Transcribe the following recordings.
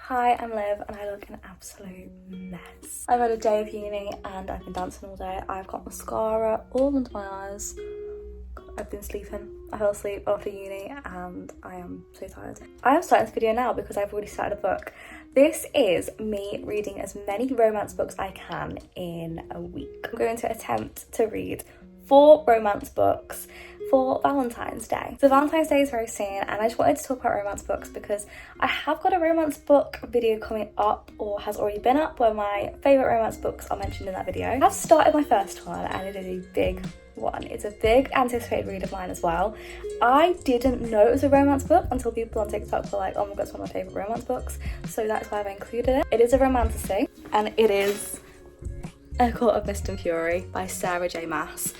Hi, I'm Liv and I look an absolute mess. I've had a day of uni and I've been dancing all day. I've got mascara all under my eyes. I've been sleeping. I fell asleep after uni and I am so tired. I am starting this video now because I've already started a book. This is me reading as many romance books I can in a week. I'm going to attempt to read 4 romance books for Valentine's Day. So Valentine's Day is very soon and I just wanted to talk about romance books because I have got a romance book video coming up, or has already been up, where my favourite romance books are mentioned in that video. I've started my first one and it is a big one. It's a big anticipated read of mine as well. I didn't know it was a romance book until people on TikTok were like, oh my god, it's one of my favourite romance books, so that's why I've included it. It is a romantasy and it is A Court of Mist and Fury by Sarah J. Maas.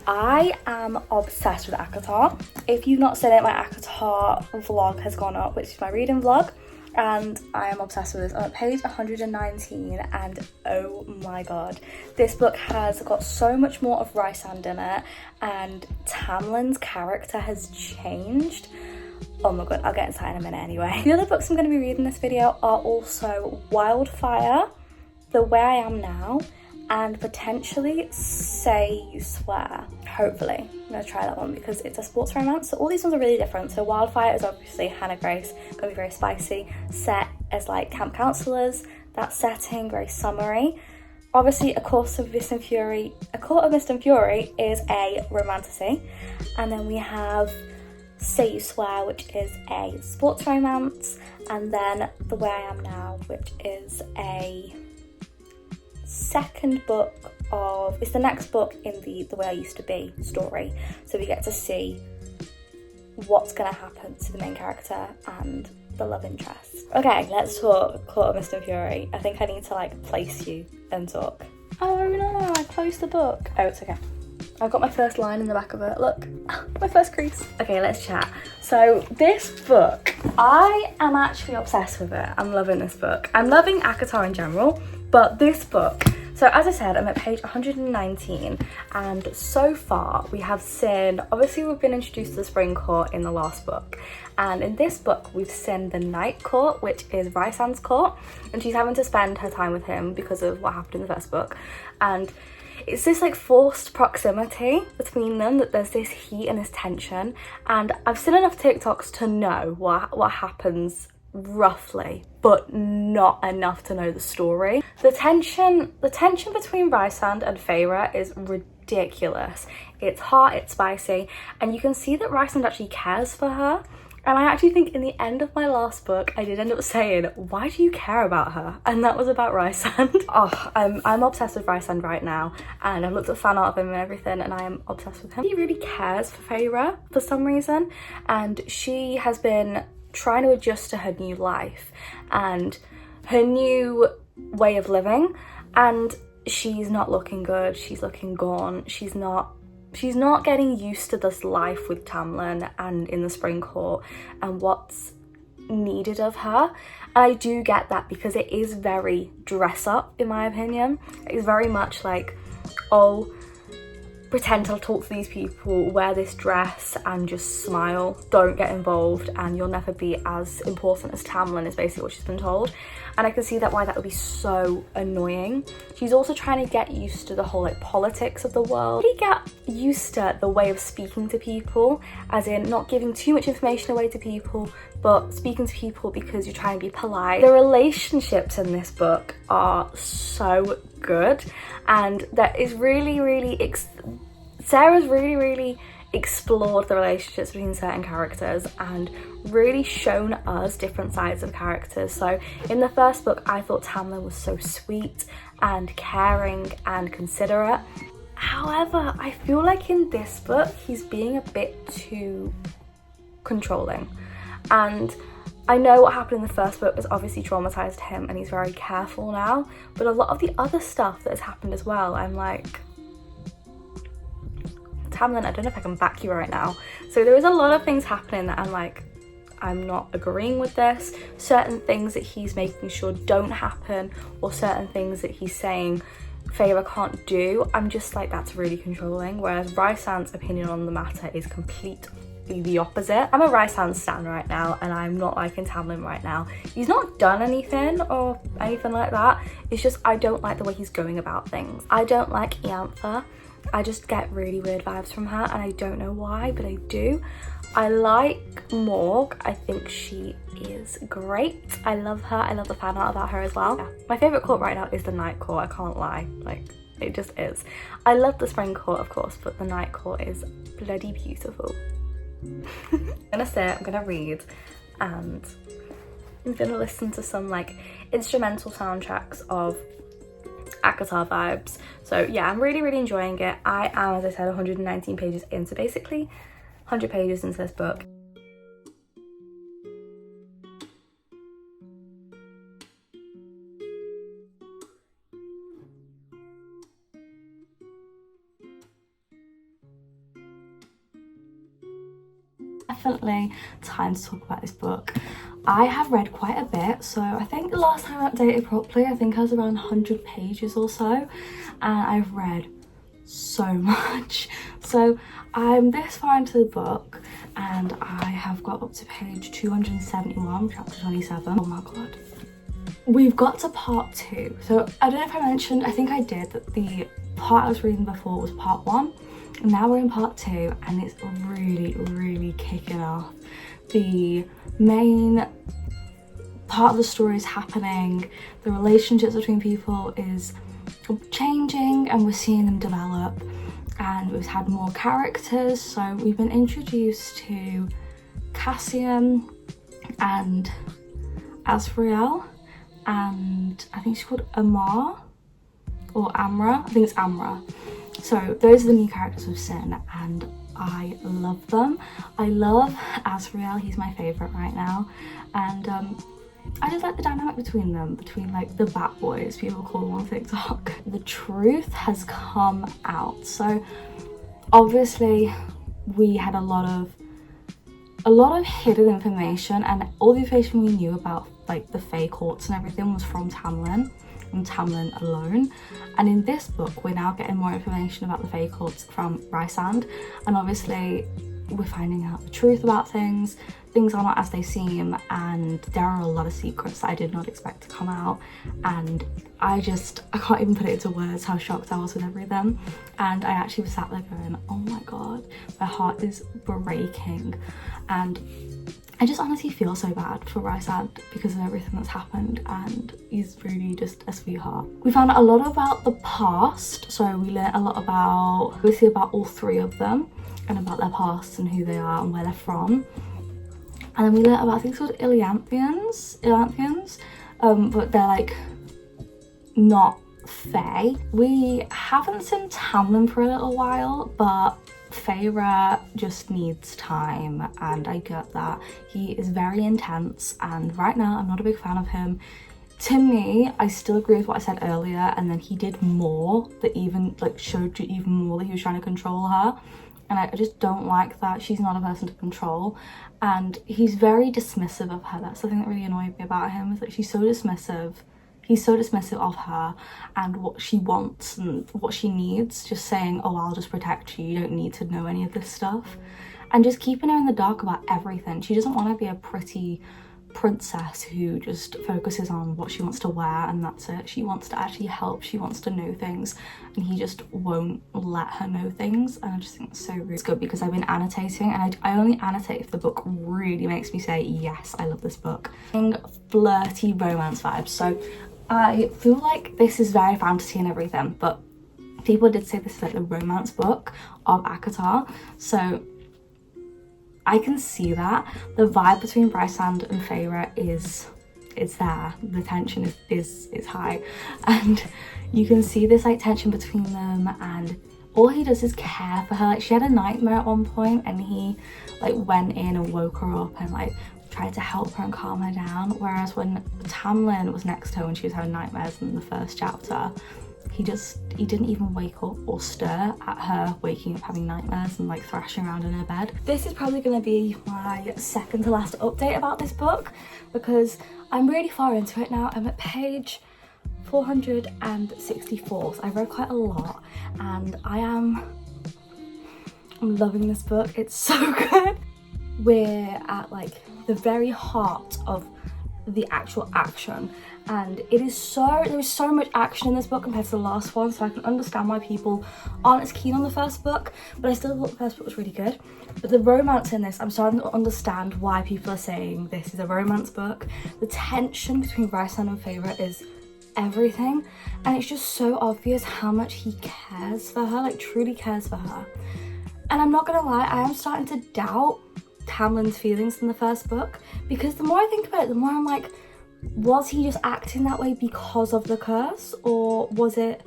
I am obsessed with ACOTAR. If you've not seen it, my ACOTAR vlog has gone up, which is my reading vlog, and I am obsessed with this. I'm at page 119 and oh my god, this book has got so much more of Rysand in it and Tamlin's character has changed. Oh my god, I'll get into that in a minute anyway. The other books I'm going to be reading in this video are also Wildfire, The Way I Am Now, and potentially Say You Swear. Hopefully I'm gonna try that one because it's a sports romance, so all these ones are really different. So Wildfire is obviously Hannah Grace, gonna be very spicy, set as like camp counselors, that setting very summery. Obviously A Court of Mist and Fury is a romantasy, and then we have Say You Swear, which is a sports romance, and then The Way I Am Now, which is a second book of, it's the next book in the Way I Used to Be story, so we get to see what's gonna happen to the main character and the love interest. Okay, let's talk Court of Mist and Fury. I think I need to like place you and talk. Oh no, I closed the book. Oh, it's okay. I've got my first line in the back of it, look, my first crease. Okay, let's chat. So this book, I am actually obsessed with it. I'm loving this book. I'm loving ACOTAR in general, but this book, so as I said, I'm at page 119, and so far we have seen, obviously we've been introduced to the Spring Court in the last book, and in this book we've seen the Night Court, which is Rysand's court, and she's having to spend her time with him because of what happened in the first book, and it's this like forced proximity between them, that there's this heat and this tension, and I've seen enough TikToks to know what happens roughly, but not enough to know the story. The tension between Rysand and Feyre is ridiculous. It's hot, it's spicy, and you can see that Rysand actually cares for her. And I actually think in the end of my last book, I did end up saying, why do you care about her? And that was about Rysand. Oh, I'm obsessed with Rysand right now. And I've looked at fan art of him and everything, and I am obsessed with him. He really cares for Feyre for some reason. And she has been trying to adjust to her new life and her new way of living. And she's not looking good. She's looking gaunt. She's not getting used to this life with Tamlin and in the Spring Court and what's needed of her. And I do get that because it is very dress up, in my opinion. It's very much like, oh, pretend to talk to these people, wear this dress and just smile, don't get involved, and you'll never be as important as Tamlin, is basically what she's been told. And I can see why that would be so annoying. She's also trying to get used to the whole like politics of the world. Really get used to the way of speaking to people, as in not giving too much information away to people, but speaking to people because you're trying to be polite. The relationships in this book are so good, and that is Sarah's really explored the relationships between certain characters and really shown us different sides of characters. So in the first book, I thought Tamlin was so sweet and caring and considerate. However, I feel like in this book, he's being a bit too controlling. And I know what happened in the first book has obviously traumatized him and he's very careful now, but a lot of the other stuff that has happened as well, I'm like, Tamlin, I don't know if I can back you right now. So there is a lot of things happening that I'm like, I'm not agreeing with this. Certain things that he's making sure don't happen, or certain things that he's saying Feyre can't do, I'm just like, that's really controlling. Whereas Rysand's opinion on the matter is complete completely the opposite. I'm a Rysand stan right now, and I'm not liking Tamlin right now. He's not done anything or anything like that. It's just I don't like the way he's going about things. I don't like Iantha. I just get really weird vibes from her, and I don't know why, but I do. I like Morg. I think she is great. I love her. I love the fan art about her as well. Yeah. My favourite court right now is the Night Court, I can't lie. Like, it just is. I love the Spring Court, of course, but the Night Court is bloody beautiful. I'm gonna sit, I'm gonna read, and I'm gonna listen to some like instrumental soundtracks of ACOTAR vibes. So yeah, I'm really enjoying it. I am, as I said, 119 pages in, so basically 100 pages into this book. Definitely time to talk about this book. I have read quite a bit, so I think the last time I updated properly, I think I was around 100 pages or so, and I've read so much. So I'm this far into the book and I have got up to page 271, chapter 27. Oh my god. We've got to part 2. So I don't know if I mentioned, I think I did, that the part I was reading before was part 1. And now we're in part 2 and it's really kicking off. The main part of the story is happening, the relationships between people is changing and we're seeing them develop, and we've had more characters. So we've been introduced to Cassian and Azrael, and I think she's called Amar or Amra. I think it's Amra. So those are the new characters we've seen and I love them. I love Azrael, he's my favourite right now, and I just like the dynamic between them, between like the Bat Boys, people call them on TikTok. The truth has come out. So obviously we had a lot of hidden information, and all the information we knew about like the Fae courts and everything was from Tamlin and Tamlin alone. And in this book we're now getting more information about the Fae courts from Rysand, and obviously we're finding out the truth about things. Things are not as they seem, and there are a lot of secrets that I did not expect to come out, and I can't even put it into words how shocked I was with everything. And I actually was sat there going, oh my god, my heart is breaking. And I just honestly feel so bad for Rysand because of everything that's happened, and he's really just a sweetheart. We found out a lot about the past, so we learned a lot about, obviously about all 3 of them, and about their past and who they are and where they're from. And then we learnt about things called Ilanthians, but they're like not Fae. We haven't seen Tamlin for a little while, but Feyre just needs time, and I get that. He is very intense, and right now I'm not a big fan of him. To me, I still agree with what I said earlier, and then he did more that even like showed you even more that he was trying to control her. And I just don't like that. She's not a person to control, and he's very dismissive of her. That's the thing that really annoyed me about him, is that she's so dismissive. He's so dismissive of her and what she wants and what she needs, just saying, oh, I'll just protect you, you don't need to know any of this stuff, and just keeping her in the dark about everything. She doesn't want to be a pretty princess who just focuses on what she wants to wear and that's it. She wants to actually help, she wants to know things, and he just won't let her know things. And I just think it's so rude. It's good because I've been annotating, and I only annotate if the book really makes me say yes, I love this book. Flirty romance vibes. So I feel like this is very fantasy and everything, but people did say this is like the romance book of ACOTAR, so I can see that. The vibe between Rysand and Feyre is there. The tension is high, and you can see this like tension between them, and all he does is care for her. Like, she had a nightmare at one point and he like went in and woke her up and like tried to help her and calm her down, whereas when Tamlin was next to her when she was having nightmares in the first chapter, he didn't even wake up or stir at her waking up having nightmares and like thrashing around in her bed. This is probably going to be my second to last update about this book because I'm really far into it now. I'm at page 464, so I've read quite a lot, and I'm loving this book. It's so good. we're at like the very heart of the actual action, and there is so much action in this book compared to the last one, so I can understand why people aren't as keen on the first book, but I still thought the first book was really good. But the romance in this, I'm starting to understand why people are saying this is a romance book. The tension between Rysand and Feyre is everything, and it's just so obvious how much he cares for her, like truly cares for her. And I'm not gonna lie, I am starting to doubt Tamlin's feelings in the first book, because the more I think about it, the more I'm like, was he just acting that way because of the curse, or was it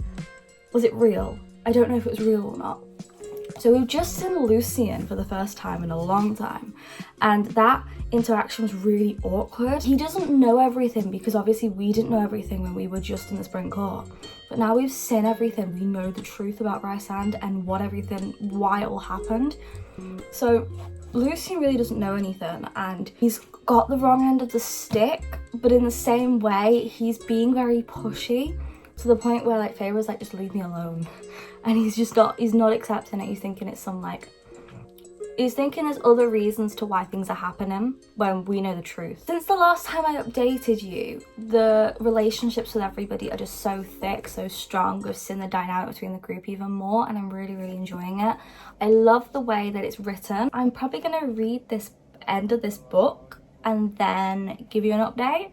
real? I don't know if it was real or not. So we've just seen Lucien for the first time in a long time, and that interaction was really awkward. He doesn't know everything, because obviously we didn't know everything when we were just in the Spring Court, but now we've seen everything. We know the truth about Rysand and why it all happened. So Lucien really doesn't know anything, and he's got the wrong end of the stick, but in the same way he's being very pushy, to the point where like Feyre's like, just leave me alone, and he's not accepting it. He's thinking it's he's thinking there's other reasons to why things are happening when we know the truth. Since the last time I updated you, the relationships with everybody are just so thick, so strong. We've seen the dynamic between the group even more, and I'm really enjoying it. I love the way that it's written. I'm probably gonna read this end of this book and then give you an update.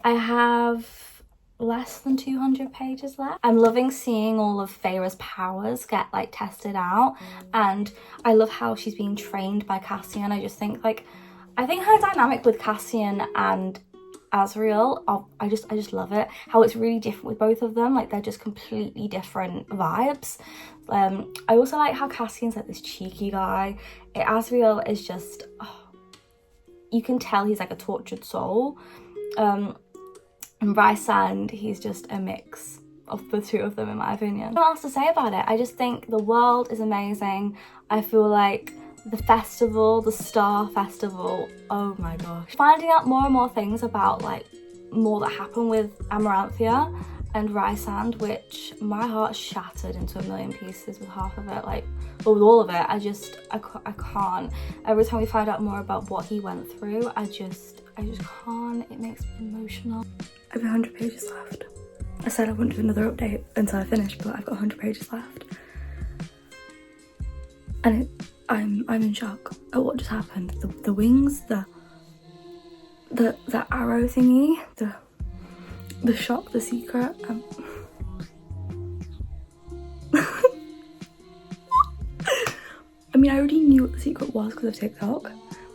I have less than 200 pages left. I'm loving seeing all of Feyre's powers get like tested out, and I love how she's being trained by Cassian. I think her dynamic with Cassian and Azriel, I just love it, how it's really different with both of them. Like, they're just completely different vibes. I also like how Cassian's like this cheeky guy. Azriel is just, you can tell he's like a tortured soul. And Rysand, he's just a mix of the two of them, in my opinion. What else to say about it? I just think the world is amazing. I feel like the festival, the Star Festival, oh my gosh. Finding out more and more things about like more that happened with Amaranthia and Rysand, which my heart shattered into a million pieces with half of it, like, or with all of it. I can't. Every time we find out more about what he went through, I just can't. It makes me emotional. I have 100 pages left. I said I wouldn't do another update until I finished, but I've got 100 pages left. And I'm in shock at what just happened. The wings, the arrow thingy, the shock, the secret. I mean, I already knew what the secret was because of TikTok,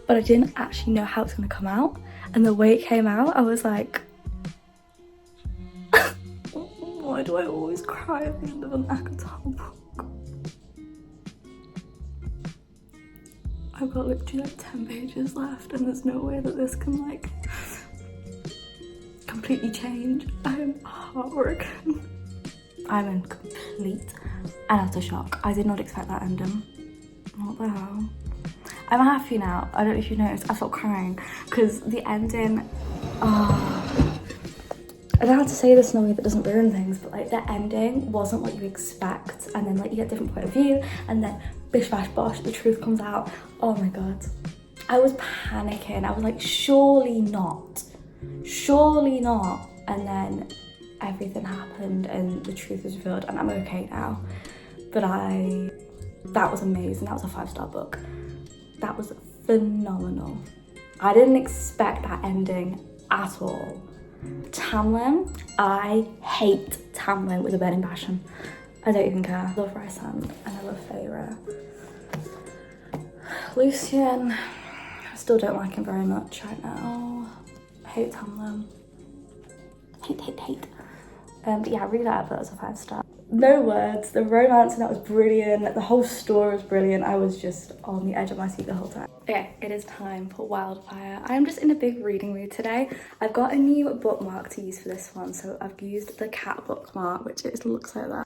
but I didn't actually know how it's gonna come out. And the way it came out, I was like, why do I always cry at the end of an ACOTAR book? I've got literally like 10 pages left, and there's no way that this can like completely change. I'm heartbroken. I'm in complete and utter shock. I did not expect that ending. What the hell? I'm happy now. I don't know if you noticed, I stopped crying because the ending, I don't have to say this in a way that doesn't ruin things, but like the ending wasn't what you expect, and then like you get a different point of view, and then bish bash bosh, the truth comes out. Oh my god. I was panicking. I was like, surely not. Surely not. And then everything happened and the truth was revealed, and I'm okay now. But that was amazing. That was a 5-star book. That was phenomenal. I didn't expect that ending at all. Tamlin, I hate Tamlin with a burning passion. I don't even care. I love Rysand and I love Feyre. Lucien, I still don't like him very much right now. I hate Tamlin. Hate. But yeah, I really like that as a 5-star. No words, the romance in that was brilliant, the whole story was brilliant. I was just on the edge of my seat the whole time. Okay, it is time for Wildfire. I'm just in a big reading mood today. I've got a new bookmark to use for this one, so I've used the cat bookmark, which it looks like that.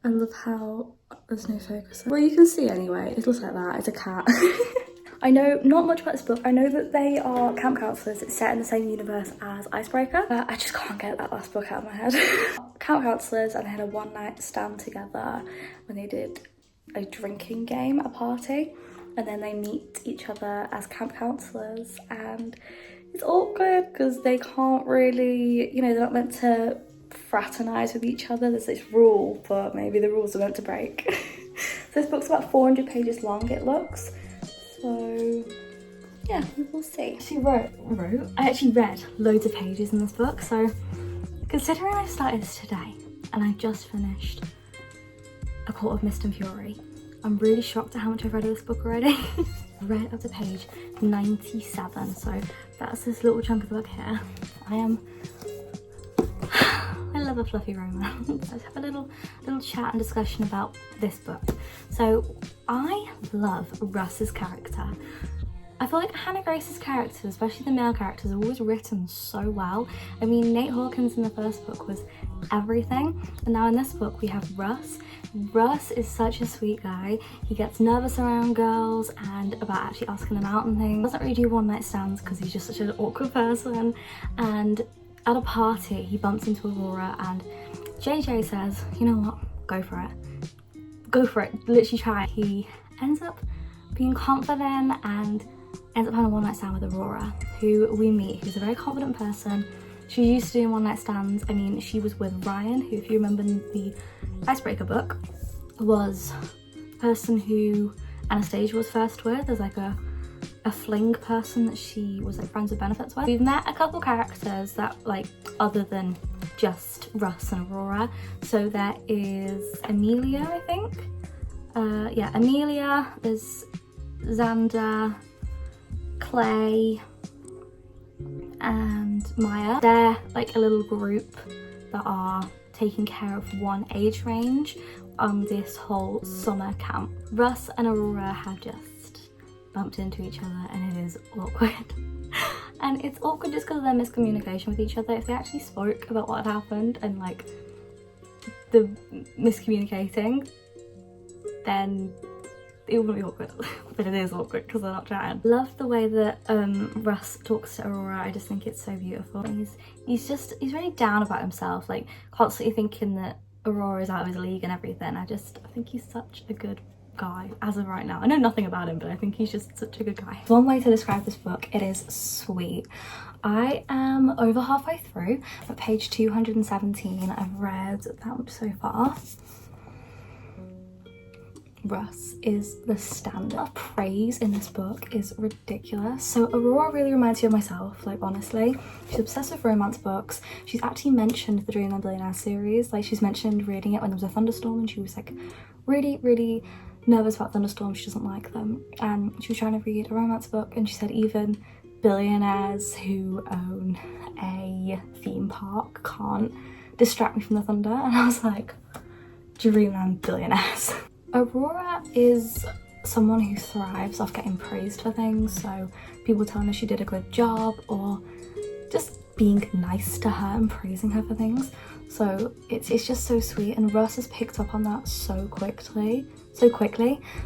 I love how there's no focus. Well, you can see anyway, it looks like that, it's a cat. I know not much about this book. I know that they are camp counselors. It's set in the same universe as Icebreaker. I just can't get that last book out of my head. Camp counselors, and they had a one-night stand together when they did a drinking game at a party. and then they meet each other as camp counselors, and it's awkward because they can't really, you know, they're not meant to fraternize with each other. There's this rule, but maybe the rules are meant to break. So this book's about 400 pages long, it looks. So yeah, we'll see. I actually read loads of pages in this book. So considering I started this today and I just finished A Court of Mist and Fury, I'm really shocked at how much I've read of this book already. I read up to page 97, so that's this little chunk of the book here. I love a fluffy romance. Let's have a little chat and discussion about this book. So I love Russ's character. I feel like Hannah Grace's characters, especially the male characters, are always written so well. I mean, Nate Hawkins in the first book was everything, and now in this book we have Russ. Russ is such a sweet guy. He gets nervous around girls and about actually asking them out and things. Doesn't really do one night stands because he's just such an awkward person. And at a party he bumps into Aurora and JJ says, you know what, go for it, literally try it. He ends up being confident and ends up having a one night stand with Aurora, who we meet, who's a very confident person. She's used to doing one night stands. I mean, she was with Ryan, who, if you remember in the Icebreaker book, was the person who Anastasia was first with as like a fling person that she was like friends with benefits with. We've met a couple characters that, like, other than just Russ and Aurora. So there is Amelia, I think. Yeah, Amelia, there's Xander, Clay, and Maya. They're like a little group that are taking care of one age range on this whole summer camp. Russ and Aurora have just bumped into each other and it is awkward. And it's awkward just because of their miscommunication with each other. If they actually spoke about what had happened and like the miscommunicating, then it wouldn't be awkward. But it is awkward because they're not chatting. Love the way that Russ talks to Aurora. I just think it's so beautiful. He's really down about himself, like constantly thinking that Aurora is out of his league and everything. I think he's such a good guy as of right now. I know nothing about him, but I think he's just such a good guy. One way to describe this book, it is sweet. I am over halfway through, at page 217. I've read that much so far. Russ is the standard. Praise in this book is ridiculous. So Aurora really reminds me of myself, like, honestly. She's obsessed with romance books. She's actually mentioned the Dreamland Billionaire series. Like, she's mentioned reading it when there was a thunderstorm and she was like really nervous about thunderstorms. She doesn't like them, and she was trying to read a romance book, and she said even billionaires who own a theme park can't distract me from the thunder. And I was like, Dreamland Billionaires. Aurora is someone who thrives off getting praised for things, so people telling her she did a good job or just being nice to her and praising her for things. So it's just so sweet, and Russ has picked up on that so quickly.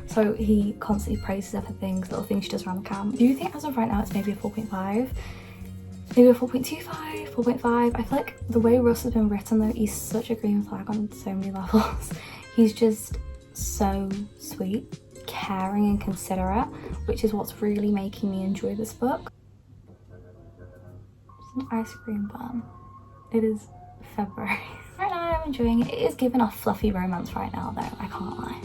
So he constantly praises her for things, little things she does around the camp. Do you think as of right now it's maybe a 4.5? Maybe a 4.25, 4.5? I feel like the way Russ has been written though, he's such a green flag on so many levels. He's just so sweet, caring and considerate, which is what's really making me enjoy this book. It's an ice cream bun. It is February. Right now I'm enjoying it. It is giving off fluffy romance right now though, I can't lie.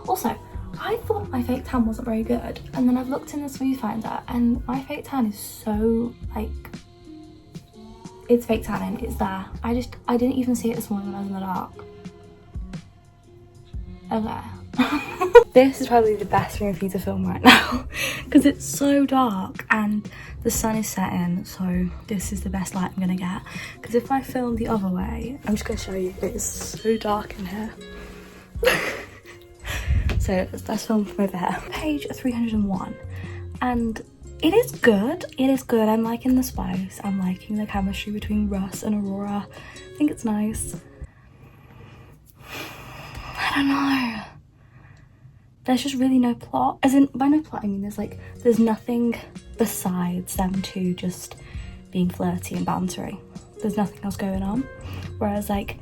Also, I thought my fake tan wasn't very good, and then I've looked in the smooth finder and my fake tan is so, like, it's fake tanning, it's there. I didn't even see it this morning when I was in the dark. Okay. This is probably the best thing for you to film right now because it's so dark and the sun is setting, so this is the best light I'm gonna get. Because if I film the other way, I'm just gonna show you, it is so dark in here. So let's film from over here. Page 301, and it is good. I'm liking the spice, I'm liking the chemistry between Russ and Aurora. I think it's nice. I don't know. There's just really no plot. As in, by no plot, I mean there's nothing besides them two just being flirty and bantery. There's nothing else going on. Whereas, like,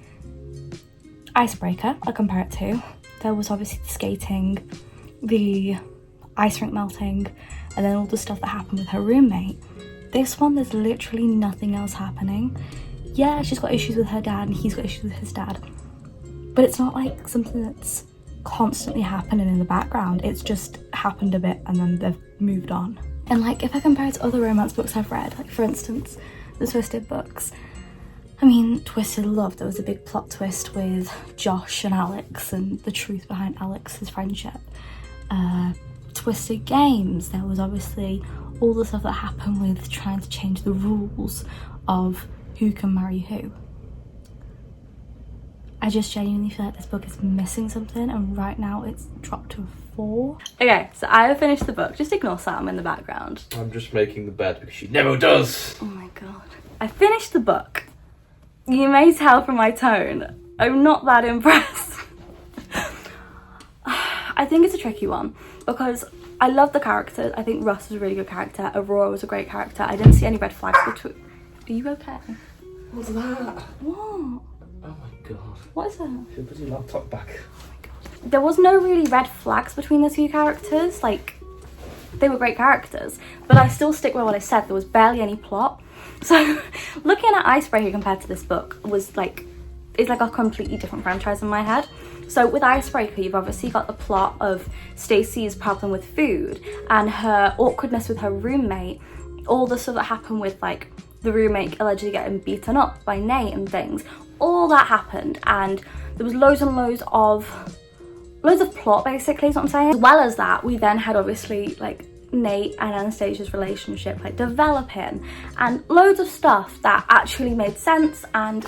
Icebreaker, I'll compare it to, there was obviously the skating, the ice rink melting, and then all the stuff that happened with her roommate. This one, there's literally nothing else happening. Yeah, she's got issues with her dad and he's got issues with his dad, but it's not like something that's constantly happening in the background. It's just happened a bit and then they've moved on. And like, if I compare it to other romance books I've read, like for instance the Twisted books, I mean, Twisted Love, there was a big plot twist with Josh and Alex and the truth behind Alex's friendship. Twisted Games, there was obviously all the stuff that happened with trying to change the rules of who can marry who. I just genuinely feel like this book is missing something, and right now it's dropped to a 4. Okay, so I have finished the book. Just ignore Sam in the background. I'm just making the bed because she never does. Oh my god. I finished the book. You may tell from my tone, I'm not that impressed. I think it's a tricky one because I love the characters. I think Russ was a really good character. Aurora was a great character. I didn't see any red flags between... Are you okay? What's that? What? Oh my god. What is that? Put your laptop back. Oh my god. There was no really red flags between the two characters. Like, they were great characters. But I still stick with what I said. There was barely any plot. So, looking at Icebreaker compared to this book was like... It's like a completely different franchise in my head. So with Icebreaker, you've obviously got the plot of Stacey's problem with food and her awkwardness with her roommate, all the stuff that happened with like the roommate allegedly getting beaten up by Nate and things. All that happened, and there was loads and loads of plot, basically is what I'm saying. As well as that, we then had obviously like Nate and Anastasia's relationship like developing, and loads of stuff that actually made sense and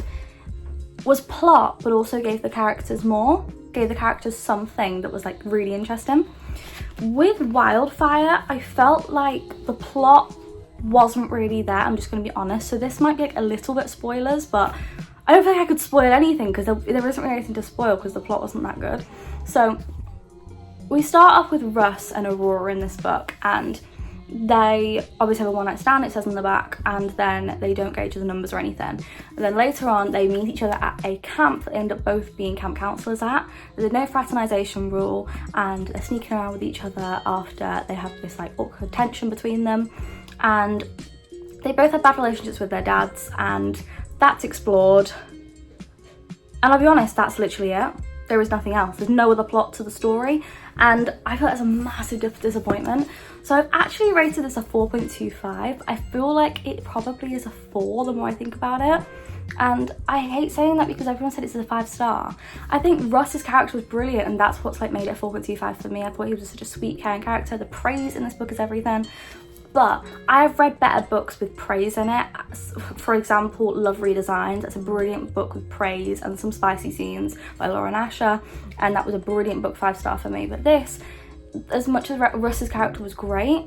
was plot, but also gave the characters something that was like really interesting. With Wildfire, I felt like the plot wasn't really there. I'm just going to be honest. So this might be like a little bit spoilers, but I don't feel like I could spoil anything because there isn't really anything to spoil because the plot wasn't that good. So we start off with Russ and Aurora in this book, and they obviously have a one-night stand, it says on the back, and then they don't get each other's numbers or anything. And then later on they meet each other at a camp that they end up both being camp counselors at. There's no fraternization rule, and they're sneaking around with each other after they have this like awkward tension between them, and they both have bad relationships with their dads, and that's explored. And I'll be honest, that's literally it. There is nothing else. There's no other plot to the story, and I feel that's a massive disappointment. So I've actually rated this a 4.25. I feel like it probably is a 4 the more I think about it. And I hate saying that because everyone said it's a 5-star. I think Russ's character was brilliant, and that's what's like made it a 4.25 for me. I thought he was just such a sweet, caring character. The praise in this book is everything. But I've read better books with praise in it. For example, Love Redesigns. That's a brilliant book with praise and some spicy scenes by Lauren Asher. And that was a brilliant book, 5-star for me. But this, as much as Russ's character was great,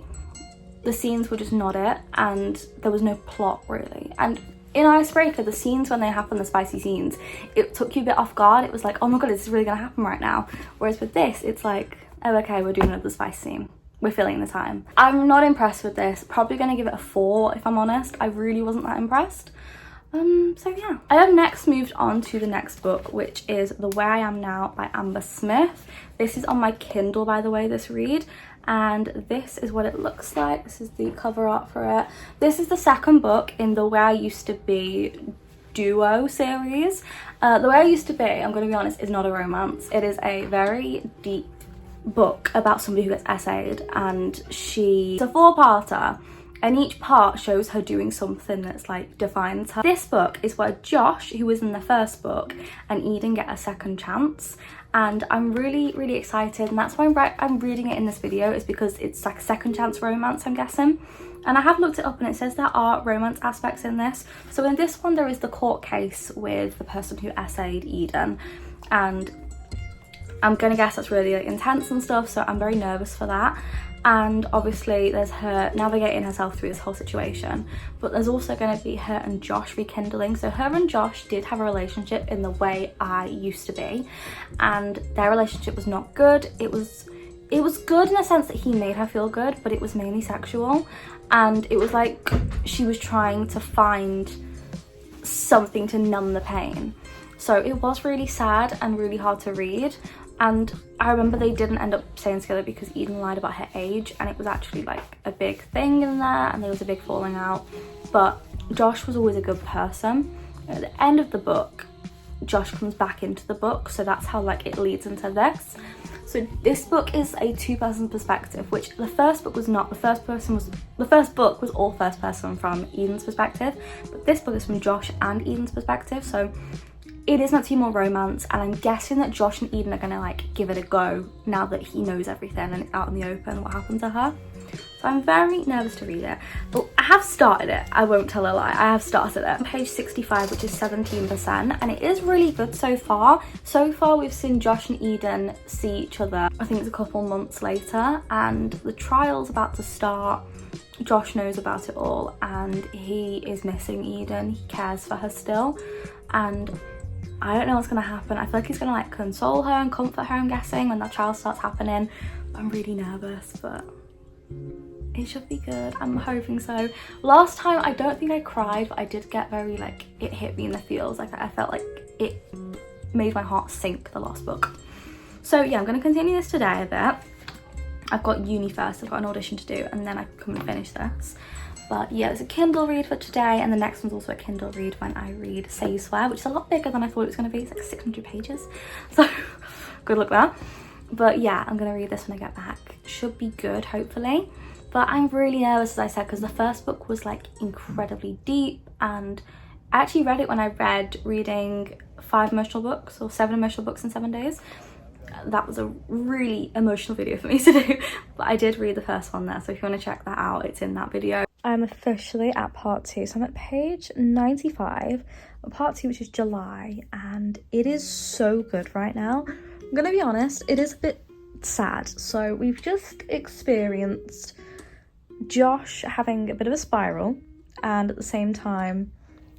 the scenes were just not it. And there was no plot really. And in Icebreaker, the scenes when they happen, the spicy scenes, it took you a bit off guard. It was like, oh my god, is this really going to happen right now? Whereas with this, it's like, oh okay, we're doing another spice scene. We're filling the time. I'm not impressed with this. Probably gonna give it a 4 if I'm honest. I really wasn't that impressed. So yeah. I have next moved on to the next book, which is The Way I Am Now by Amber Smith. This is on my Kindle, by the way, this read. And this is what it looks like. This is the cover art for it. This is the second book in the Way I Used to Be duo series. The Way I Used to Be, I'm gonna be honest, is not a romance. It is a very deep book about somebody who gets essayed, and she's a 4-parter, and each part shows her doing something that's like defines her. This book is where Josh, who was in the first book, and Eden get a second chance, and I'm really excited, and that's why I'm reading it in this video, is because it's like a second chance romance, I'm guessing. And I have looked it up and it says there are romance aspects in this. So in this one there is the court case with the person who essayed Eden, and I'm gonna guess that's really like intense and stuff, so I'm very nervous for that. And obviously there's her navigating herself through this whole situation, but there's also going to be her and Josh rekindling. So her and Josh did have a relationship in The Way I Used to Be, and their relationship was not good. It was good in the sense that he made her feel good, but it was mainly sexual, and it was like she was trying to find something to numb the pain. So it was really sad and really hard to read. And I remember they didn't end up staying together because Eden lied about her age, and it was actually like a big thing in there, and there was a big falling out. But Josh was always a good person. At the end of the book, Josh comes back into the book, so that's how like it leads into this. So this book is a two-person perspective, which the first book was not. The first book was all first person from Eden's perspective, but this book is from Josh and Eden's perspective. So it is meant to be more romance, and I'm guessing that Josh and Eden are gonna like give it a go now that he knows everything and it's out in the open what happened to her. So I'm very nervous to read it, but I have started it. I won't tell a lie, I have started it. Page 65, which is 17%, and it is really good so far. So far we've seen Josh and Eden see each other, I think it's a couple months later, and the trial's about to start. Josh knows about it all, and he is missing Eden. He cares for her still, and I don't know what's gonna happen. I feel like he's gonna like console her and comfort her, I'm guessing, when that trial starts happening. I'm really nervous, but it should be good. I'm hoping so. Last time I don't think I cried, but I did get very like, it hit me in the feels. Like I felt like it made my heart sink, the last book. So yeah, I'm gonna continue this today a bit. I've got uni first, I've got an audition to do, and then I can come and finish this. But yeah, it's a Kindle read for today, and the next one's also a Kindle read when I read Say You Swear, which is a lot bigger than I thought it was going to be. It's like 600 pages, so good luck there. But yeah, I'm going to read this when I get back. Should be good, hopefully. But I'm really nervous, as I said, because the first book was like incredibly deep, and I actually read it when I read reading 5 emotional books or 7 emotional books in 7 days. That was a really emotional video for me to do, but I did read the first one there, so if you want to check that out, it's in that video. I'm officially at part 2, so I'm at page 95, part 2, which is July, and it is so good right now. I'm gonna be honest, it is a bit sad. So we've just experienced Josh having a bit of a spiral, and at the same time,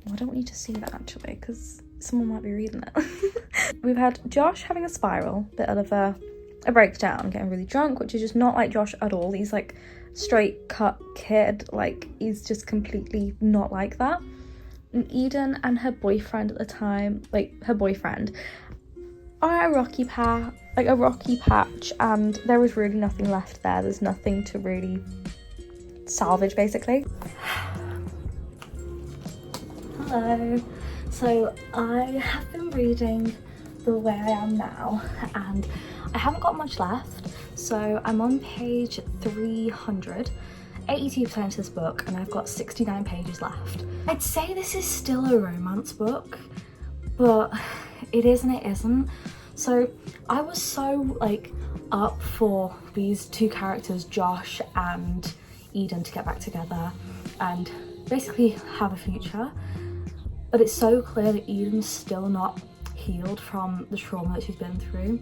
well, I don't want you to see that actually, because someone might be reading it. We've had Josh having a spiral, bit of a breakdown, getting really drunk, which is just not like Josh at all. He's like straight cut kid, like he's just completely not like that. And Eden and her boyfriend at the time, like her boyfriend, are at a rocky patch, and there was really nothing left there. There's nothing to really salvage, basically. Hello. So I have been reading The Way I Am Now, and I haven't got much left. So I'm on page 300, 82% of this book, and I've got 69 pages left. I'd say this is still a romance book, but it is and it isn't. So I was so like up for these two characters, Josh and Eden, to get back together and basically have a future. But it's so clear that Eden's still not healed from the trauma that she's been through,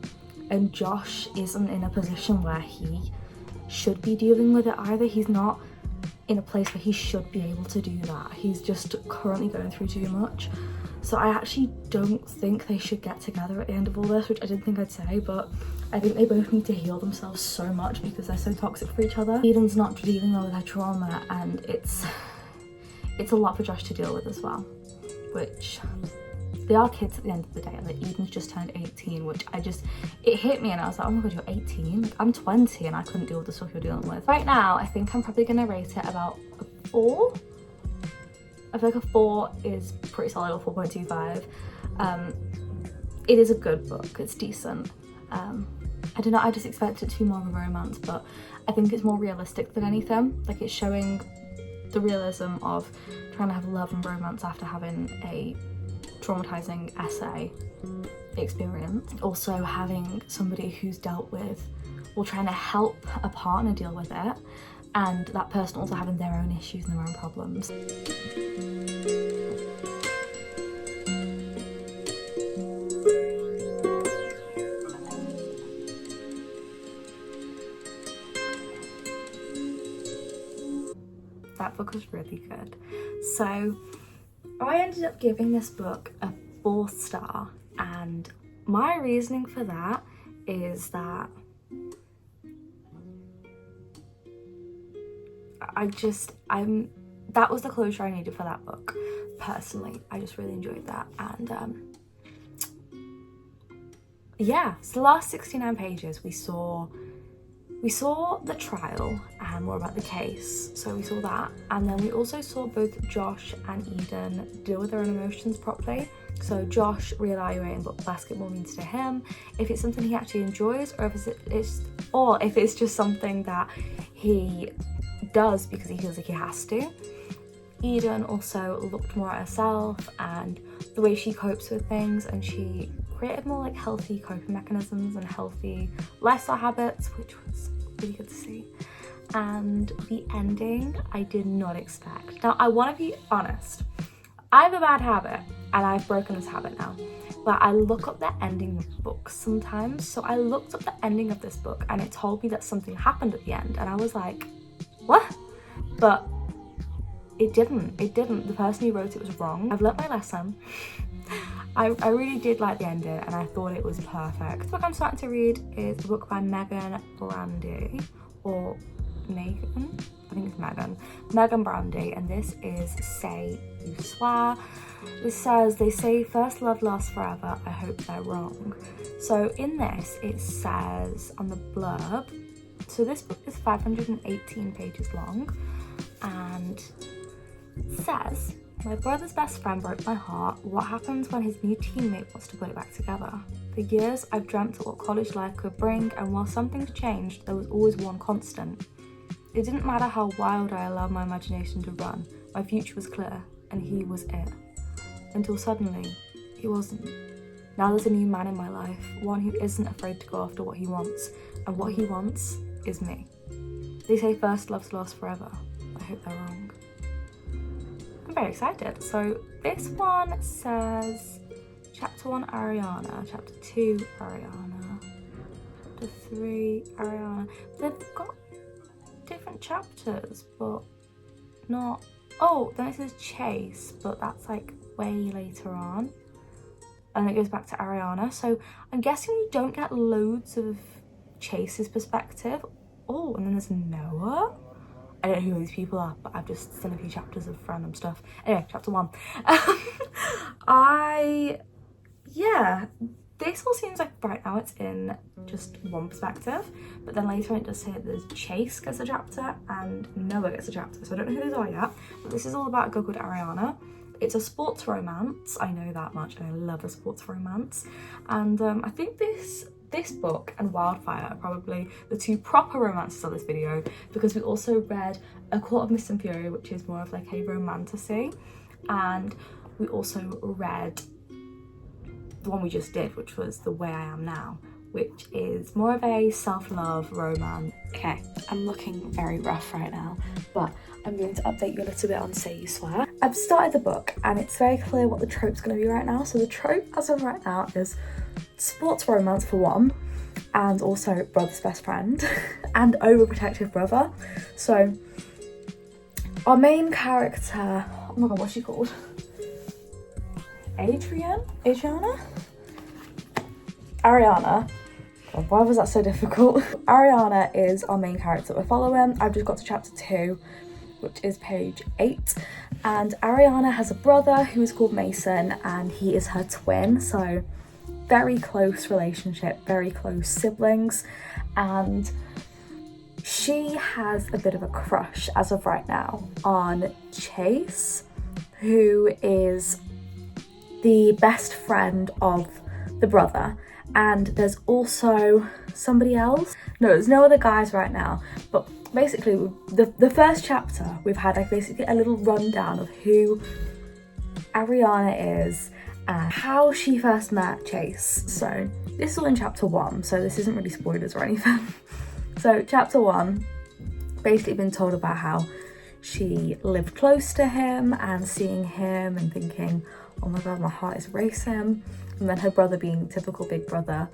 and Josh isn't in a position where he should be dealing with it either. He's not in a place where he should be able to do that. He's just currently going through too much. So I actually don't think they should get together at the end of all this, which I didn't think I'd say, but I think they both need to heal themselves so much because they're so toxic for each other. Eden's not dealing well with her trauma, and it's a lot for Josh to deal with as well, which they are kids at the end of the day. Like Eden's just turned 18, which it hit me, and I was like, oh my god, you're 18? Like, I'm 20 and I couldn't deal with the stuff you're dealing with. Right now, I think I'm probably gonna rate it about a 4. I feel like a 4 is pretty solid, or 4.25. It is a good book, it's decent. I don't know, I just expected it to be more of a romance, but I think it's more realistic than anything. Like, it's showing the realism of trying to have love and romance after having a traumatizing essay experience. Also having somebody who's dealt with, or trying to help a partner deal with it, and that person also having their own issues and their own problems. That book was really good. So I ended up giving this book a 4 star, and my reasoning for that is that that was the closure I needed for that book. Personally, I just really enjoyed that, and yeah, so the last 69 pages we saw the trial and more about the case, so we saw that, and then we also saw both Josh and Eden deal with their own emotions properly. So Josh reevaluating what basketball means to him, if it's something he actually enjoys, or if it's just something that he does because he feels like he has to. Eden also looked more at herself and the way she copes with things, and she created more like healthy coping mechanisms and healthy lifestyle habits, which was really good to see. And the ending I did not expect. Now I want to be honest, I have a bad habit and I've broken this habit now, but I look up the ending of books sometimes. So I looked up the ending of this book and it told me that something happened at the end, and I was like, what? But it didn't. The person who wrote it was wrong. I've learnt my lesson. I really did like the ending and I thought it was perfect. The book I'm starting to read is a book by Megan Brandy, or Megan? I think it's Megan Brandy, and this is Say You Swear. This says, they say first love lasts forever, I hope they're wrong. So in this it says on the blurb, so this book is 518 pages long, and it says, my brother's best friend broke my heart. What happens when his new teammate wants to put it back together? For years, I've dreamt of what college life could bring, and while some things changed, there was always one constant. It didn't matter how wild I allowed my imagination to run, my future was clear, and he was it. Until suddenly, he wasn't. Now there's a new man in my life, one who isn't afraid to go after what he wants, and what he wants is me. They say first loves last forever. I hope they're wrong. I'm very excited. So this one says chapter 1 Ariana, chapter 2 Ariana, chapter 3 Ariana. They've got different chapters, but not. Oh, then it says Chase, but that's like way later on, and it goes back to Ariana. So I'm guessing you don't get loads of Chase's perspective. Oh, and then there's Noah. I don't know who these people are, but I've just seen a few chapters of random stuff. Anyway, chapter 1. This all seems like right now it's in just one perspective, but then later on it does say that there's Chase gets a chapter and Noah gets a chapter. So I don't know who those are yet, but this is all about a girl called Ariana. It's a sports romance, I know that much, and I love a sports romance. And I think this book and Wildfire are probably the two proper romances of this video, because we also read A Court of Mist and Fury, which is more of like a romantasy, and we also read the one we just did, which was The Way I Am Now, which is more of a self-love romance. Okay, I'm looking very rough right now, but I'm going to update you a little bit on Say You Swear. I've started the book and it's very clear what the trope's going to be right now. So the trope as of right now is sports romance for one, and also brother's best friend and overprotective brother. So our main character, oh my god, what's she called? Ariana? God, why was that so difficult? Ariana is our main character we're following. I've just got to chapter 2, which is page 8. And Ariana has a brother who is called Mason, and he is her twin. So very close relationship, very close siblings. And she has a bit of a crush as of right now on Chase, who is the best friend of the brother. And there's also somebody else. No, there's no other guys right now, but basically the first chapter we've had like basically a little rundown of who Ariana is and how she first met Chase. So this is all in chapter 1, so this isn't really spoilers or anything. So chapter 1, basically been told about how she lived close to him and seeing him and thinking, oh my god, my heart is racing. And then her brother being typical big brother,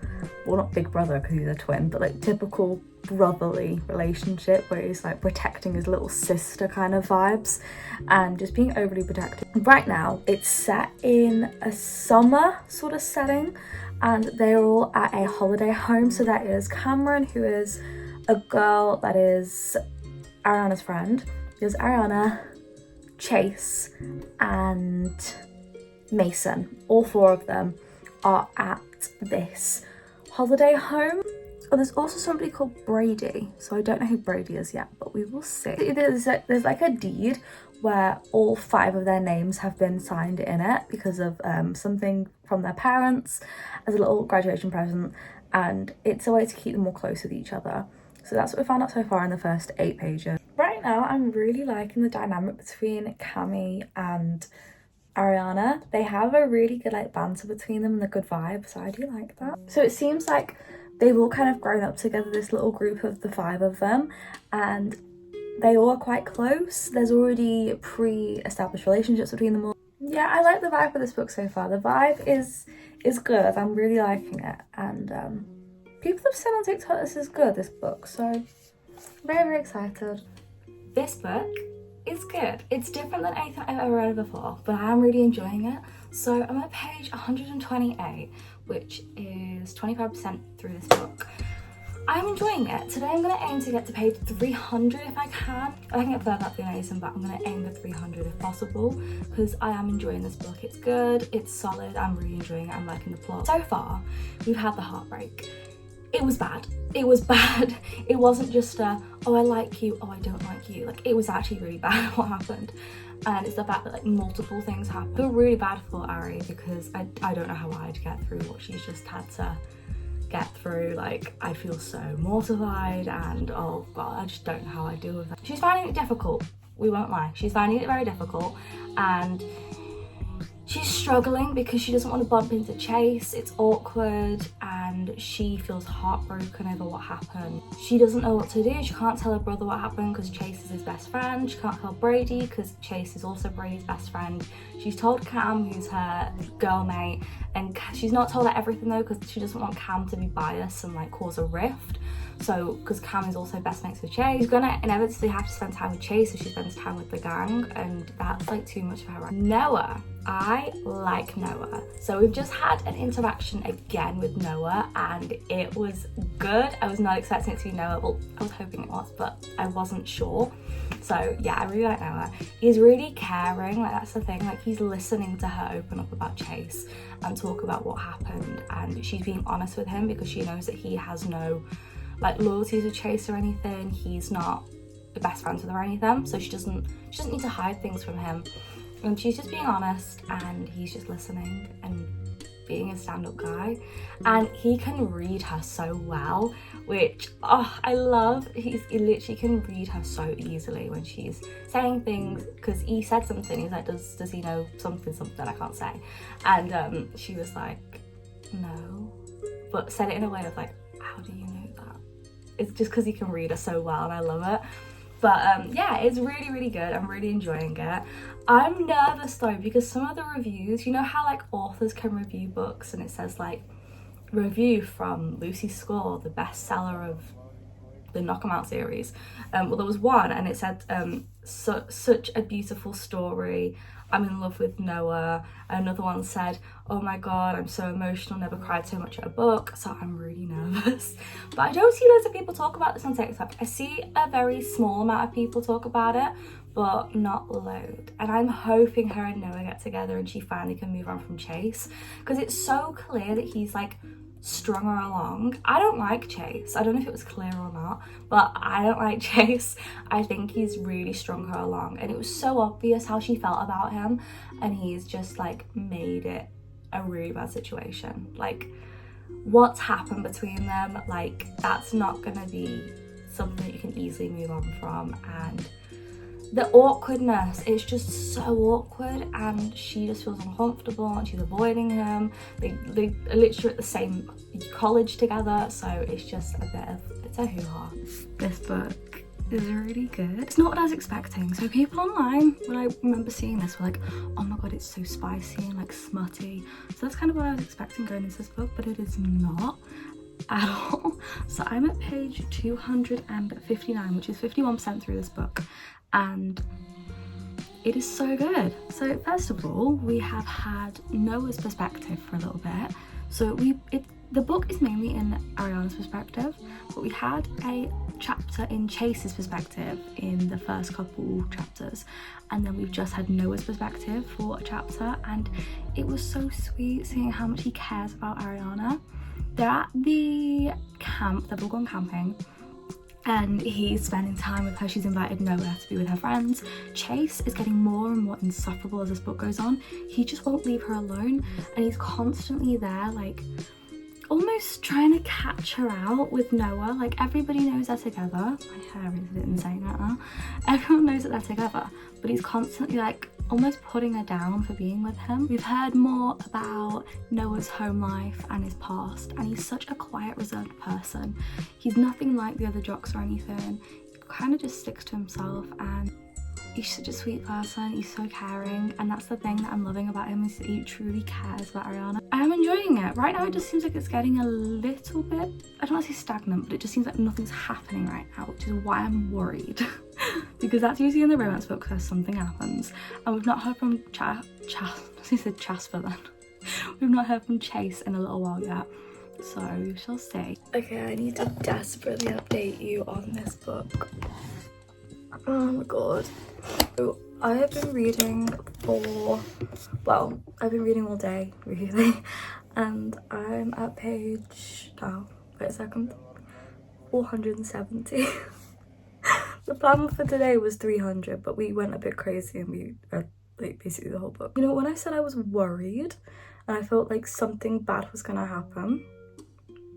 well not big brother because he's a twin, but like typical brotherly relationship where he's like protecting his little sister kind of vibes and just being overly protective. Right now it's set in a summer sort of setting and they're all at a holiday home. So that is Cameron, who is a girl that is Ariana's friend. There's Ariana, Chase and Mason. All 4 of them are at this holiday home. Oh, there's also somebody called Brady, so I don't know who Brady is yet, but we will see. There's like a deed where all 5 of their names have been signed in it because of something from their parents as a little graduation present, and it's a way to keep them more close with each other. So that's what we found out so far in the first 8 pages. Right now, I'm really liking the dynamic between Cami and Ariana. They have a really good like banter between them and a good vibe, so I do like that. So it seems like they've all kind of grown up together, this little group of the 5 of them, and they all are quite close. There's already pre-established relationships between them all. Yeah, I like the vibe of this book so far. The vibe is good. I'm really liking it, and people have said on TikTok this is good, this book, so very, very excited. This book is good. It's different than anything I've ever read before, but I am really enjoying it. So I'm at page 128, which is 25% through this book. I'm enjoying it. Today I'm going to aim to get to page 300 if I can. If I can get further, that'd be amazing, but I'm going to aim for 300 if possible, because I am enjoying this book. It's good, it's solid, I'm really enjoying it, I'm liking the plot. So far, we've had the heartbreak. It was bad. It was bad. It wasn't just a, oh, I like you, oh, I don't like you. Like, it was actually really bad what happened. And it's the fact that like multiple things happened. I feel really bad for Ari because I don't know how I'd get through what she's just had to get through. Like, I feel so mortified, and oh god, I just don't know how I deal with that. She's finding it difficult, we won't lie. She's finding it very difficult, and she's struggling because she doesn't want to bump into Chase. It's awkward, and she feels heartbroken over what happened. She doesn't know what to do. She can't tell her brother what happened because Chase is his best friend. She can't tell Brady because Chase is also Brady's best friend. She's told Cam, who's her girlmate, and she's not told her everything though because she doesn't want Cam to be biased and like cause a rift. So, because Cam is also best mates with Chase, she's gonna inevitably have to spend time with Chase if she spends time with the gang, and that's like too much for her. Noah. I like Noah. So we've just had an interaction again with Noah, and it was good. I was not expecting it to be Noah. Well, I was hoping it was, but I wasn't sure. So yeah, I really like Noah. He's really caring, like that's the thing. Like, he's listening to her open up about Chase and talk about what happened, and she's being honest with him because she knows that he has no like loyalties with Chase or anything. He's not the best friends with her or anything, so she doesn't need to hide things from him. And she's just being honest, and he's just listening and being a stand-up guy, and he can read her so well, which I love. He literally can read her so easily when she's saying things, because he said something, he's like, does he know something I can't say, and she was like, no, but said it in a way of like, how do you know that? It's just because he can read her so well, and I love it. But yeah, it's really, really good. I'm really enjoying it. I'm nervous though, because some of the reviews, you know how like authors can review books and it says like, review from Lucy Score, the bestseller of the Knock 'em Out series. Well, there was one and it said, such a beautiful story, I'm in love with Noah. Another one said, oh my god, I'm so emotional, never cried so much at a book. So I'm really nervous. But I don't see loads of people talk about this on TikTok. I see a very small amount of people talk about it, but not loads. And I'm hoping her and Noah get together and she finally can move on from Chase, because it's so clear that he's like strung her along. I don't like Chase. I don't know if it was clear or not, but I don't like Chase. I think he's really strung her along, and it was so obvious how she felt about him, and he's just like made it a really bad situation. Like, what's happened between them, like, that's not gonna be something that you can easily move on from. And the awkwardness, it's just so awkward, and she just feels uncomfortable and she's avoiding him. They are literally at the same college together, so it's just it's a hoo-ha. This book is really good. It's not what I was expecting. So people online, when I remember seeing this, were like, oh my god, it's so spicy and like smutty. So that's kind of what I was expecting going into this book, but it is not at all. So I'm at page 259, which is 51% through this book, and it is so good. So first of all, we have had Noah's perspective for a little bit. So the book is mainly in Ariana's perspective, but we had a chapter in Chase's perspective in the first couple chapters, and then we've just had Noah's perspective for a chapter, and it was so sweet seeing how much he cares about Ariana. they're at the camp, they've all gone camping, and he's spending time with her. She's invited Noah to be with her friends. Chase is getting more and more insufferable as this book goes on. He just won't leave her alone, and he's constantly there, like almost trying to catch her out with Noah. Like, everybody knows they're together. My hair is a bit insane right now. Everyone knows that they're together, but he's constantly like almost putting her down for being with him. We've heard more about Noah's home life and his past, and he's such a quiet, reserved person. He's nothing like the other jocks or anything. He kind of just sticks to himself, and he's such a sweet person. He's so caring, and that's the thing that I'm loving about him, is that he truly cares about Ariana. I am enjoying it. Right now it just seems like it's getting a little bit, I don't want to say stagnant, but it just seems like nothing's happening right now, which is why I'm worried. Because that's usually in the romance book where something happens, and we've not heard from Jasper then. We've not heard from Chase in a little while yet, so we shall see. Okay, I need to desperately update you on this book. Oh my god. So I have been reading I've been reading all day, really, and I'm at page, wait a second, 470. The plan for today was 300, but we went a bit crazy and we read like basically the whole book. You know, when I said I was worried and I felt like something bad was gonna happen,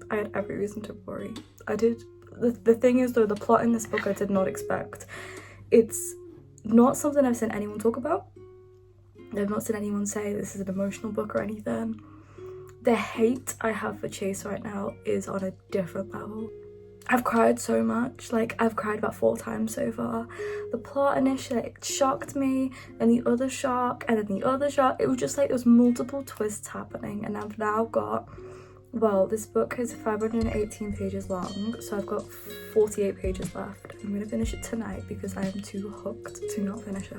I had every reason to worry. I did. The thing is though, the plot in this book I did not expect. It's not something I've seen anyone talk about. I've not seen anyone say this is an emotional book or anything. The hate I have for Chase right now is on a different level. I've cried so much, like I've cried about 4 times so far. The plot initially, it shocked me, and the other shock, and then the other shock. It was just like there was multiple twists happening, and I've now got, well, this book is 518 pages long, so I've got 48 pages left. I'm gonna finish it tonight because I am too hooked to not finish it.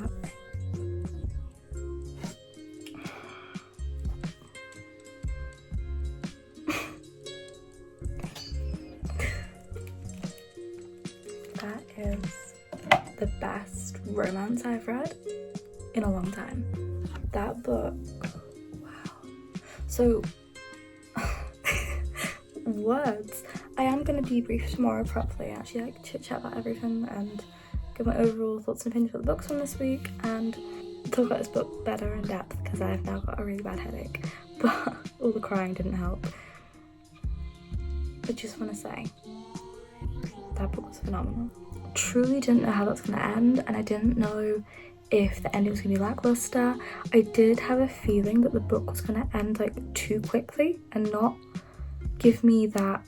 That is the best romance I've read in a long time. That book, wow. So, words. I am going to debrief tomorrow properly, actually like chit chat about everything and give my overall thoughts and opinions about the books from this week and talk about this book better in depth because I have now got a really bad headache, but all the crying didn't help. I just want to say that book was phenomenal. Truly didn't know how that's going to end, and I didn't know if the ending was going to be lackluster. I did have a feeling that the book was going to end like too quickly and not give me that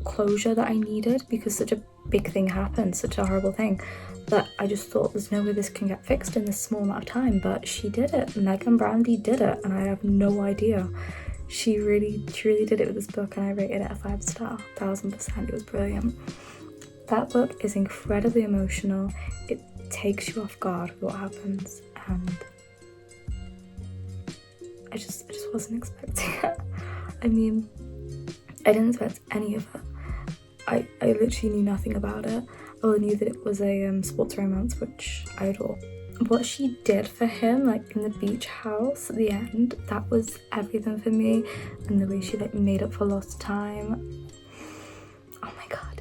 closure that I needed, because such a big thing happened, such a horrible thing, that I just thought there's no way this can get fixed in this small amount of time. But she did it. Megan Brandy did it, and I have no idea. She really did it with this book, and I rated it a 5-star, 1000%. It was brilliant. That book is incredibly emotional. It takes you off guard with what happens, and I just wasn't expecting it. I mean, I didn't expect any of it. I literally knew nothing about it. I only knew that it was a sports romance, which I adore. What she did for him, like in the beach house at the end, that was everything for me. And the way she like made up for lost time. Oh my god.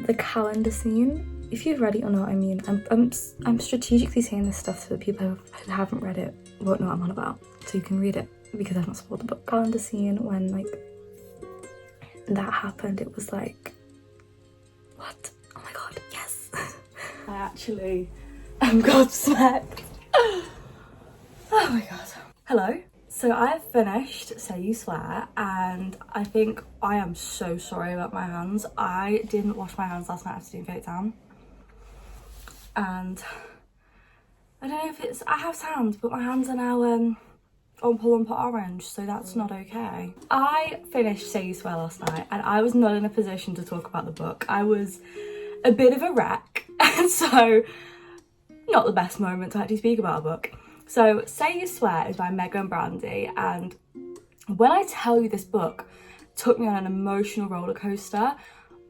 The calendar scene. If you've read it or not, I mean, I'm strategically saying this stuff so that people who haven't read it won't know what I'm on about. So you can read it because I've not spoiled the book. Calendar scene, when like that happened, it was like, what? Oh my god, yes. I actually am gobsmacked. Oh my god. Hello. So I have finished Say You Swear, and I think I am so sorry about my hands. I didn't wash my hands last night after doing fake tan, and I don't know if it's, I have tanned, but my hands are now on plum orange, so that's not okay. I finished Say You Swear last night, and I was not in a position to talk about the book. I was a bit of a wreck, and so not the best moment to actually speak about a book. So Say You Swear is by Megan Brandy, and when I tell you this book took me on an emotional roller coaster,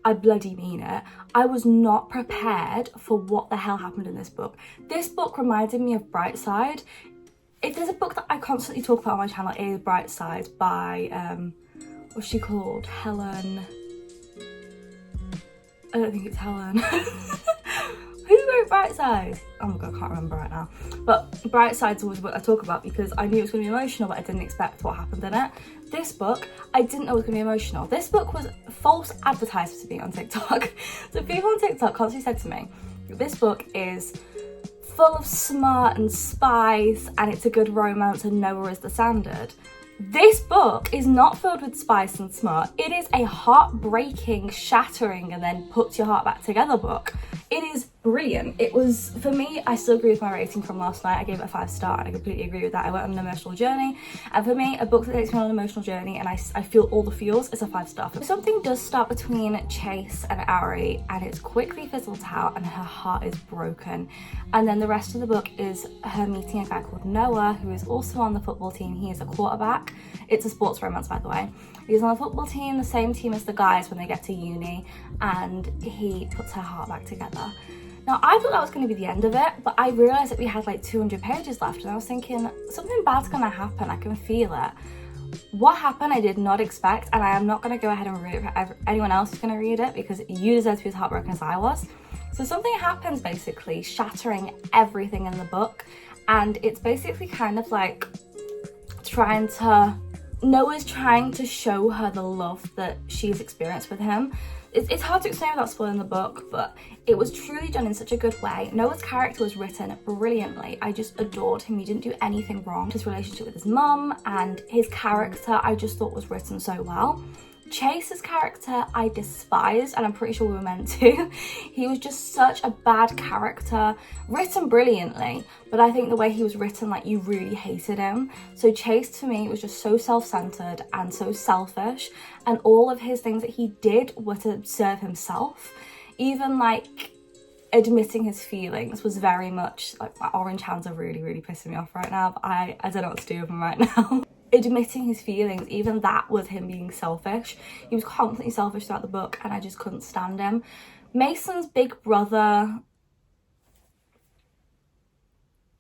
I bloody mean it. I was not prepared for what the hell happened in this book. This book reminded me of Brightside. If there's a book that I constantly talk about on my channel, it is Brightside by what's she called? Helen. I don't think it's Helen. Who wrote Brightsides? Oh my god, I can't remember right now. But Brightsides always what I talk about because I knew it was going to be emotional, but I didn't expect what happened in it. This book, I didn't know it was going to be emotional. This book was false advertised to be on TikTok. So people on TikTok constantly said to me, this book is full of smart and spice and it's a good romance and Noah is the standard. This book is not filled with spice and smart. It is a heartbreaking, shattering, and then puts your heart back together book. It is brilliant. It was, for me, I still agree with my rating from last night. I gave it a 5-star and I completely agree with that. I went on an emotional journey. And for me, a book that takes me on an emotional journey and I feel all the feels is a 5-star. Something does start between Chase and Ari and it's quickly fizzled out and her heart is broken. And then the rest of the book is her meeting a guy called Noah, who is also on the football team. He is a quarterback. It's a sports romance, by the way. He's on the football team, the same team as the guys when they get to uni, and he puts her heart back together. Now, I thought that was going to be the end of it, but I realised that we had like 200 pages left, and I was thinking, something bad's going to happen, I can feel it. What happened, I did not expect, and I am not going to go ahead and read it for anyone else who's going to read it, because you deserve to be as heartbroken as I was. So something happens, basically, shattering everything in the book, and it's basically kind of like Noah's trying to show her the love that she's experienced with him. It's hard to explain without spoiling the book, but it was truly done in such a good way. Noah's character was written brilliantly. I just adored him. He didn't do anything wrong. His relationship with his mum and his character I just thought was written so well. Chase's character I despised, and I'm pretty sure we were meant to. He was just such a bad character, written brilliantly, but I think the way he was written, like, you really hated him. So Chase, to me, was just so self-centered and so selfish, and all of his things that he did were to serve himself. Even, like, admitting his feelings was very much, like, my orange hands are really, really pissing me off right now, but I don't know what to do with them right now. Admitting his feelings, even that was him being selfish. He was constantly selfish throughout the book and I just couldn't stand him. Mason's big brother,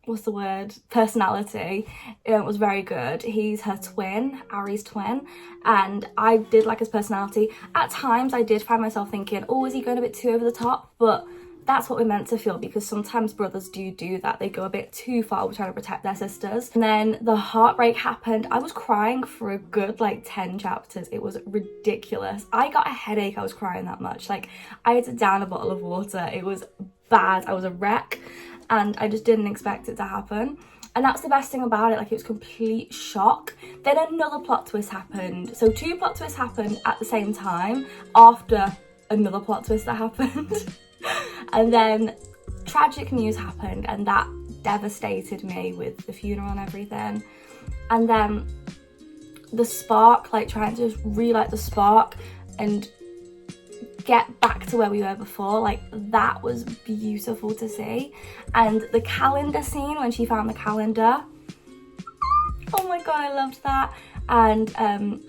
what's the word, personality, was very good. He's her twin, Ari's twin, and I did like his personality. At times I did find myself thinking, oh, is he going a bit too over the top? But that's what we're meant to feel, because sometimes brothers do that. They go a bit too far with trying to protect their sisters. And then the heartbreak happened. I was crying for a good like 10 chapters. It was ridiculous. I got a headache. I was crying that much. Like, I had to down a bottle of water. It was bad. I was a wreck and I just didn't expect it to happen. And that's the best thing about it, like, it was complete shock. Then another plot twist happened. So 2 plot twists happened at the same time after another plot twist that happened. And then tragic news happened and that devastated me with the funeral and everything. And then the spark, like trying to just relight the spark and get back to where we were before, like that was beautiful to see. And the calendar scene when she found the calendar, oh my god, I loved that. And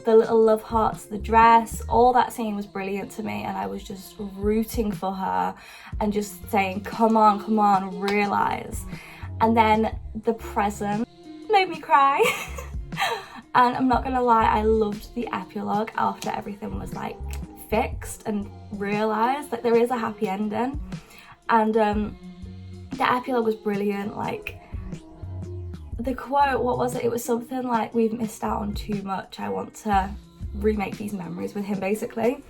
the little love hearts, the dress, all that scene was brilliant to me, and I was just rooting for her and just saying, come on, realise. And then the present made me cry. And I'm not gonna lie, I loved the epilogue after everything was like fixed and realised that there is a happy ending. And the epilogue was brilliant. Like, the quote, what was it? It was something like, we've missed out on too much. I want to remake these memories with him, basically.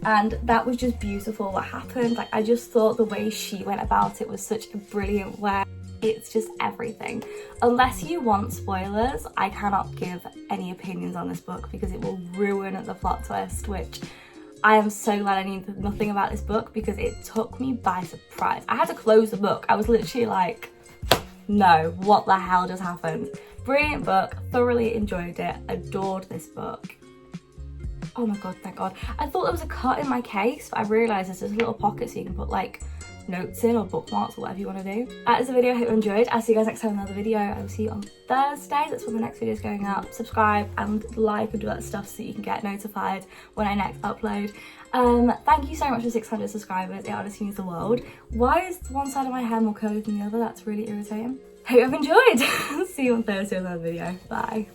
And that was just beautiful what happened. Like, I just thought the way she went about it was such a brilliant way. It's just everything. Unless you want spoilers, I cannot give any opinions on this book because it will ruin the plot twist, which I am so glad I knew nothing about this book because it took me by surprise. I had to close the book. I was literally like, no, what the hell just happened? Brilliant book, thoroughly enjoyed it, adored this book. Oh my god, thank god. I thought there was a cut in my case, but I realised there's this little pocket so you can put like notes in or bookmarks or whatever you want to do. That is the video, I hope you enjoyed. I'll see you guys next time in another video. I will see you on Thursday, that's when the next video is going up. Subscribe and like and do that stuff so that you can get notified when I next upload. Thank you so much for 600 subscribers, it honestly means the world. Why is one side of my hair more curly than the other? That's really irritating. Hope you've enjoyed. See you on Thursday with another video. Bye.